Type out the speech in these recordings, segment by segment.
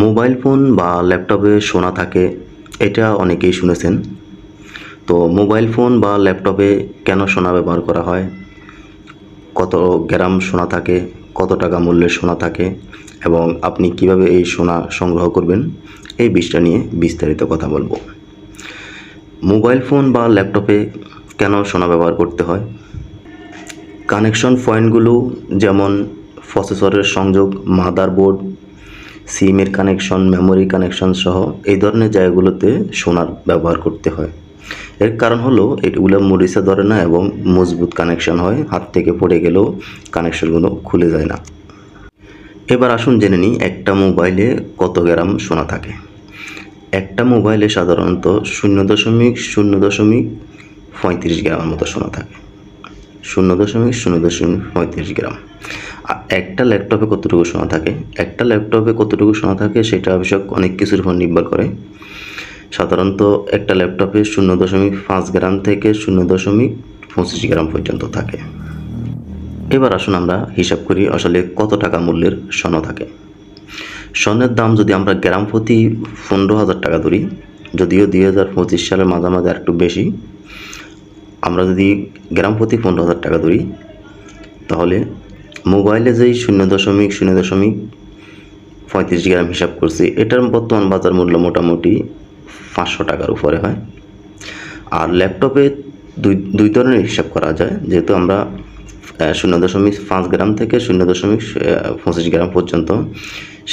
Mobile phone বা ল্যাপটপে সোনা থাকে, এটা অনেকেই শুনেছেন। তো মোবাইল ফোন বা ল্যাপটপে কেন সোনা ব্যবহার করা হয়, কত গ্রাম সোনা থাকে, কত টাকা মূল্যের সোনা থাকে এবং আপনি কিভাবে এই সোনা সংগ্রহ করবেন, এই বিষয়টা নিয়ে বিস্তারিত কথা বলবো। মোবাইল ফোন বা ল্যাপটপে কেন সোনা ব্যবহার করতে হয়? কানেকশন পয়েন্টগুলো যেমন প্রসেসরের সংযোগ, মাদারবোর্ড, সিমের কানেকশন, মেমোরি কানেকশন সহ এই ধরনের জায়গাগুলোতে সোনার ব্যবহার করতে হয়। এর কারণ হলো এগুলো মরিচা ধরে না এবং মজবুত কানেকশন হয়, হাত থেকে পড়ে গেলেও কানেকশনগুলো খুলে যায় না। এবার আসুন জেনে নিই একটা মোবাইলে কত গ্রাম সোনা থাকে। একটা মোবাইলে সাধারণত 0.0.35 গ্রামের মতো সোনা থাকে। 0.0.35 গ্রাম। আর একটা ল্যাপটপে কতটুকু সোনা থাকে? একটা ল্যাপটপে কতটুকু সোনা থাকে সেটা অবশ্য অনেক কিছুর উপর নির্ভর করে। সাধারণত একটা ল্যাপটপে 0.5 গ্রাম থেকে 0.25 গ্রাম পর্যন্ত থাকে। এবার আসুন আমরা হিসাব করি আসলে কত টাকা মূল্যের সোনা থাকে। স্বর্ণের দাম যদি আমরা গ্রাম প্রতি 15,000 টাকা ধরি, যদিও 2025 সালের মাঝামাঝি আর একটু বেশি, আমরা যদি গ্রাম প্রতি 15,000 টাকা ধরি তাহলে মোবাইলে যেই 0.0.35 গ্রাম হিসাব করছি এটার বর্তমান বাজার মূল্য মোটামুটি 500 টাকার উপরে হয়। আর ল্যাপটপে দুই ধরনের হিসাব করা যায়, যেহেতু আমরা 0.5 গ্রাম থেকে 0.25 গ্রাম পর্যন্ত,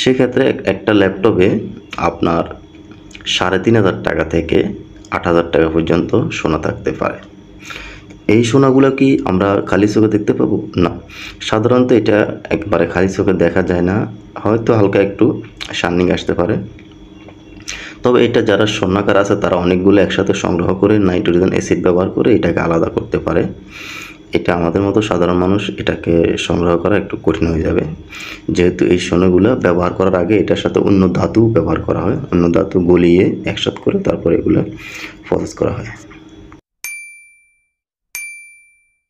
সেক্ষেত্রে একটা ল্যাপটপে আপনার 3,500 টাকা থেকে 8,000 টাকা পর্যন্ত সোনা থাকতে পারে। এই সোনাগুলো কি আমরা খালি চোখে দেখতে পাবো? না, সাধারণত এটা একবারে খালি চোখে দেখা যায় না, হয়তো হালকা একটু শাইনিং আসতে পারে। তবে এটা যারা স্বর্ণকার আছে তারা অনেকগুলো একসাথে সংগ্রহ করে নাইট্রোজেন অ্যাসিড ব্যবহার করে এটাকে আলাদা করতে পারে। এটা আমাদের মতো সাধারণ মানুষ এটাকে সংগ্রহ করা একটু কঠিন হয়ে যাবে, যেহেতু এই সোনাগুলো ব্যবহার করার আগে এটার সাথে অন্য ধাতু ব্যবহার করা হয়, অন্য ধাতু গলিয়ে একসাথে করে তারপরে এগুলো প্রসেস করা হয়।